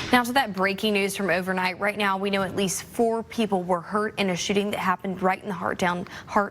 Now to that breaking news from overnight. Right now, we know at least 4 people were hurt in a shooting that happened right in the heart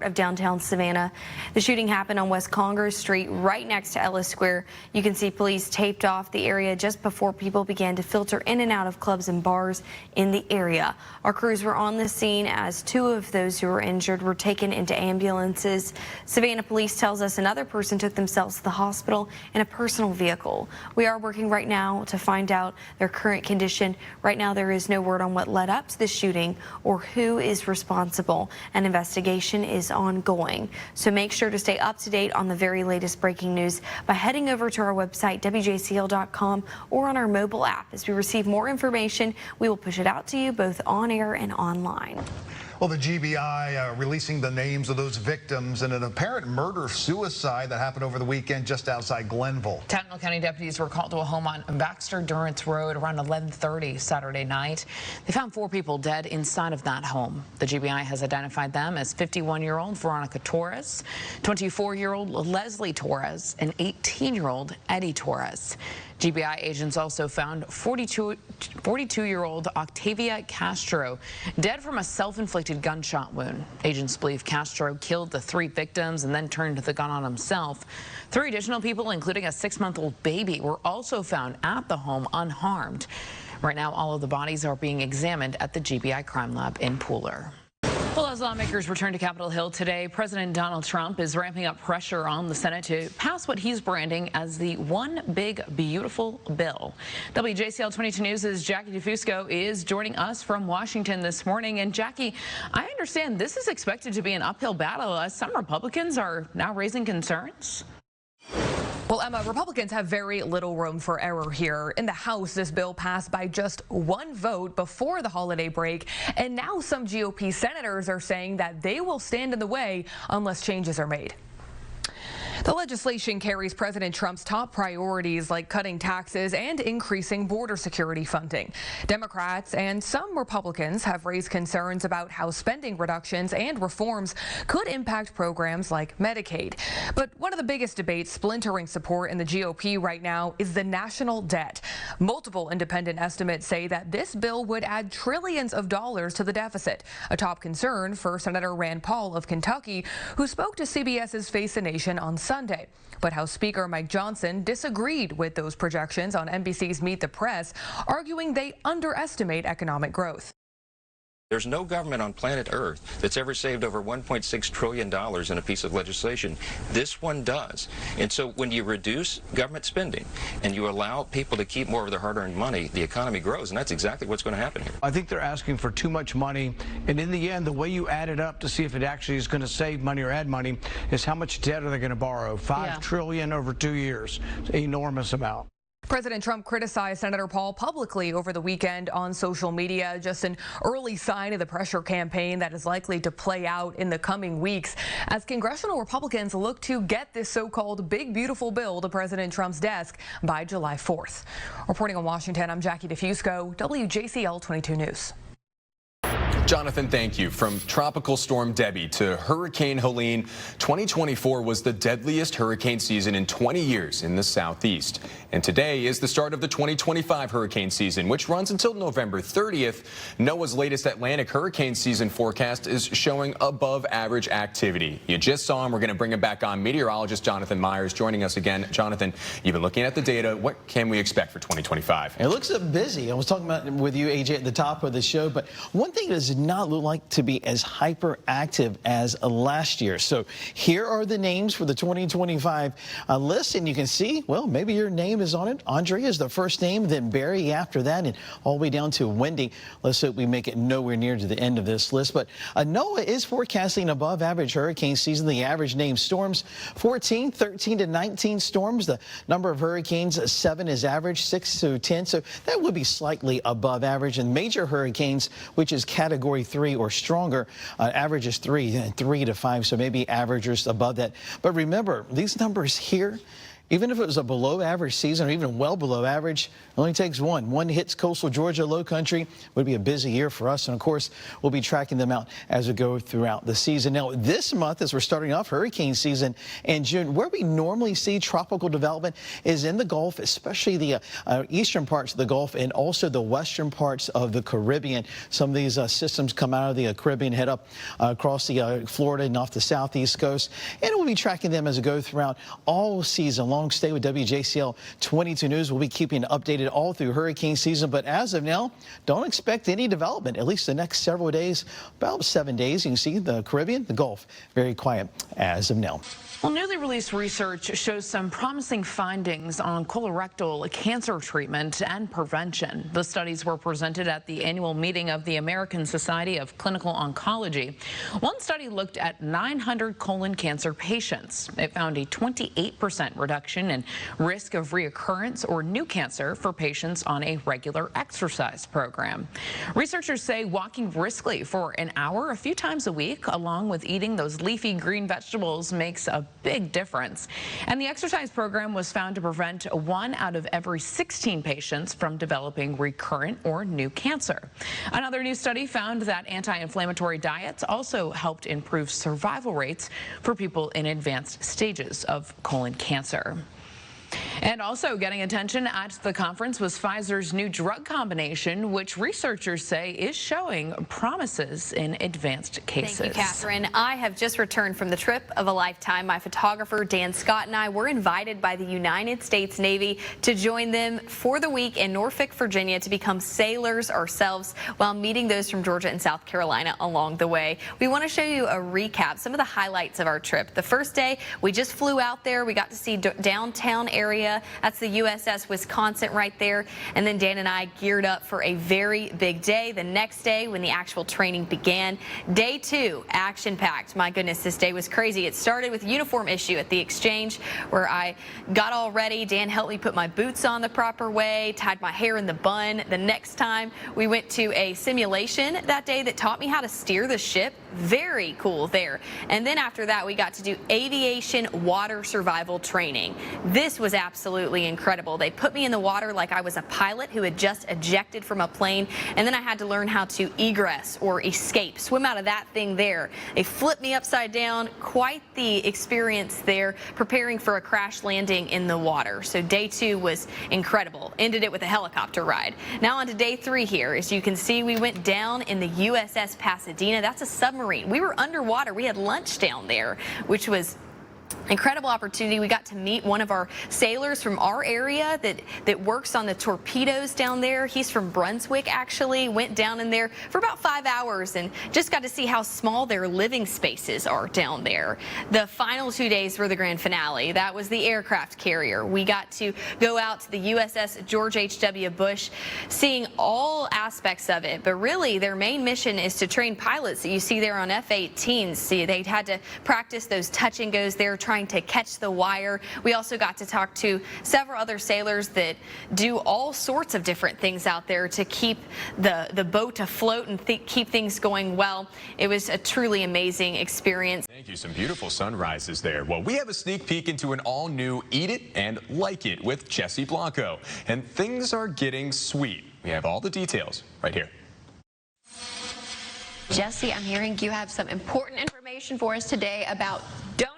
of downtown Savannah. The shooting happened on West Congress Street, right next to Ellis Square. You can see police taped off the area just before people began to filter in and out of clubs and bars in the area. Our crews were on the scene as 2 of those who were injured were taken into ambulances. Savannah police tells us another person took themselves to the hospital in a personal vehicle. We are working right now to find out their current condition. Right now, there is no word on what led up to the shooting or who is responsible. An investigation is ongoing. So make sure to stay up to date on the very latest breaking news by heading over to our website, WJCL.com, or on our mobile app. As we receive more information, we will push it out to you both on air and online. Well, the GBI releasing the names of those victims in an apparent murder-suicide that happened over the weekend just outside Glenville. Tattnall County deputies were called to a home on Baxter Durrance Road around 11:30 Saturday night. They found 4 people dead inside of that home. The GBI has identified them as 51-year-old Veronica Torres, 24-year-old Leslie Torres, and 18-year-old Eddie Torres. GBI agents also found 42-year-old Octavia Castro dead from a self-inflicted gunshot wound. Agents believe Castro killed the 3 victims and then turned the gun on himself. 3 additional people, including a 6-month-old baby, were also found at the home unharmed. Right now, all of the bodies are being examined at the GBI crime lab in Pooler. Well, as lawmakers return to Capitol Hill today, President Donald Trump is ramping up pressure on the Senate to pass what he's branding as the One Big Beautiful Bill. WJCL 22 News' Jackie DeFusco is joining us from Washington this morning. And Jackie, I understand this is expected to be an uphill battle as some Republicans are now raising concerns. Well, Emma, Republicans have very little room for error here. In the House, this bill passed by just 1 vote before the holiday break, and now some GOP senators are saying that they will stand in the way unless changes are made. The legislation carries President Trump's top priorities like cutting taxes and increasing border security funding. Democrats and some Republicans have raised concerns about how spending reductions and reforms could impact programs like Medicaid. But one of the biggest debates splintering support in the GOP right now is the national debt. Multiple independent estimates say that this bill would add trillions of dollars to the deficit, a top concern for Senator Rand Paul of Kentucky, who spoke to CBS's Face the Nation on Sunday. But House Speaker Mike Johnson disagreed with those projections on NBC's Meet the Press, arguing they underestimate economic growth. There's no government on planet Earth that's ever saved over $1.6 trillion in a piece of legislation. This one does. And so when you reduce government spending and you allow people to keep more of their hard-earned money, the economy grows, and that's exactly what's going to happen here. I think they're asking for too much money, and in the end, the way you add it up to see if it actually is going to save money or add money is how much debt are they going to borrow? $5 trillion over 2 years. It's an enormous amount. President Trump criticized Senator Paul publicly over the weekend on social media, just an early sign of the pressure campaign that is likely to play out in the coming weeks as congressional Republicans look to get this so-called big beautiful bill to President Trump's desk by July 4th. Reporting on Washington, I'm Jackie DeFusco, WJCL 22 News. Jonathan, thank you. From Tropical Storm Debbie to Hurricane Helene, 2024 was the deadliest hurricane season in 20 years in the Southeast. And today is the start of the 2025 hurricane season, which runs until November 30th. NOAA's latest Atlantic hurricane season forecast is showing above average activity. You just saw him. We're going to bring him back on. Meteorologist Jonathan Myers joining us again. Jonathan, you've been looking at the data. What can we expect for 2025? It looks busy. I was talking about with you, AJ, at the top of the show, but one thing does not look like to be as hyperactive as last year. So here are the names for the 2025 list, and you can see, well, maybe your name is on it. Andrea is the first name, then Barry after that, and all the way down to Wendy. Let's hope we make it nowhere near to the end of this list. But NOAA is forecasting above average hurricane season. The average named storms 14, 13 to 19 storms. The number of hurricanes 7 is average, 6 to 10. So that would be slightly above average. And major hurricanes, which is category 3 or stronger, average is 3 to 5. So maybe averagers above that. But remember, these numbers here, Even if it was a below average season or even well below average, it only takes one. One hits coastal Georgia, low country. Would be a busy year for us. And of course, we'll be tracking them out as we go throughout the season. Now, this month, as we're starting off hurricane season in June, where we normally see tropical development is in the Gulf, especially the eastern parts of the Gulf and also the western parts of the Caribbean. Some of these systems come out of the Caribbean, head up across the Florida and off the southeast coast. And we'll be tracking them as we go throughout all season long. Stay with WJCL 22 News. We'll be keeping updated all through hurricane season, but as of now, don't expect any development, at least the next several days, about 7 days. You can see the Caribbean, the Gulf, very quiet as of now. Well, newly released research shows some promising findings on colorectal cancer treatment and prevention. The studies were presented at the annual meeting of the American Society of Clinical Oncology. One study looked at 900 colon cancer patients. It found a 28% reduction in risk of reoccurrence or new cancer for patients on a regular exercise program. Researchers say walking briskly for an hour a few times a week, along with eating those leafy green vegetables, makes a big difference. And the exercise program was found to prevent 1 out of every 16 patients from developing recurrent or new cancer. Another new study found that anti-inflammatory diets also helped improve survival rates for people in advanced stages of colon cancer. And also getting attention at the conference was Pfizer's new drug combination, which researchers say is showing promises in advanced cases. Thank you, Catherine. I have just returned from the trip of a lifetime. My photographer, Dan Scott, and I were invited by the United States Navy to join them for the week in Norfolk, Virginia, to become sailors ourselves while meeting those from Georgia and South Carolina along the way. We want to show you a recap, some of the highlights of our trip. The first day, we just flew out there. We got to see downtown area. That's the USS Wisconsin right there. And then Dan and I geared up for a very big day. The next day, when the actual training began, day 2, action-packed. My goodness, this day was crazy. It started with uniform issue at the exchange, where I got all ready. Dan helped me put my boots on the proper way, tied my hair in the bun. The next time, we went to a simulation that day that taught me how to steer the ship. Very cool there. And then after that, we got to do aviation water survival training. This was absolutely incredible. They put me in the water like I was a pilot who had just ejected from a plane, and then I had to learn how to egress or escape, swim out of that thing there. They flipped me upside down. Quite the experience there, preparing for a crash landing in the water. So day 2 was incredible. Ended it with a helicopter ride. Now on to day 3 here. As you can see, we went down in the USS Pasadena. That's a submarine. We were underwater. We had lunch down there, which was incredible opportunity. We got to meet one of our sailors from our area that works on the torpedoes down there. He's from Brunswick, actually. Went down in there for about 5 hours and just got to see how small their living spaces are down there. The final 2 days were the grand finale. That was the aircraft carrier. We got to go out to the USS George H.W. Bush, seeing all aspects of it. But really, their main mission is to train pilots that you see there on F-18s. See, they had to practice those touch and goes there, trying to catch the wire. We also got to talk to several other sailors that do all sorts of different things out there to keep the boat afloat and keep things going well. It was a truly amazing experience. Thank you. Some beautiful sunrises there. Well, we have a sneak peek into an all-new Eat It and Like It with Jesse Blanco. And things are getting sweet. We have all the details right here. Jesse, I'm hearing you have some important information for us today about donuts.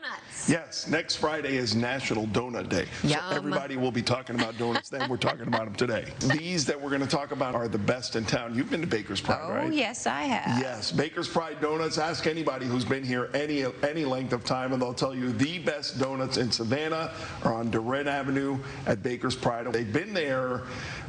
Yes, next Friday is National Donut Day. Yum. So everybody will be talking about donuts then. We're talking about them today. These that we're going to talk about are the best in town. You've been to Baker's Pride, right? Oh, yes, I have. Yes, Baker's Pride Donuts. Ask anybody who's been here any length of time, and they'll tell you the best donuts in Savannah are on Durant Avenue at Baker's Pride. They've been there,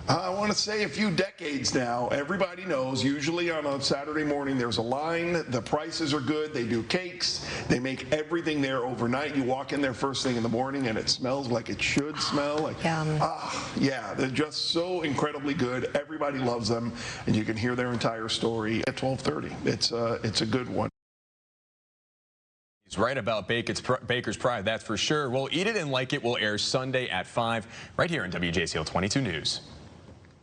I want to say, a few decades now. Everybody knows, usually on a Saturday morning, there's a line. The prices are good. They do cakes. They make everything there overnight. You walk in there first thing in the morning, and it smells like it should smell. Like, yeah, they're just so incredibly good. Everybody loves them, and you can hear their entire story at 12:30. It's a good one. He's right about Baker's Pride, that's for sure. Well, Eat It and Like It will air Sunday at 5 right here on WJCL 22 News.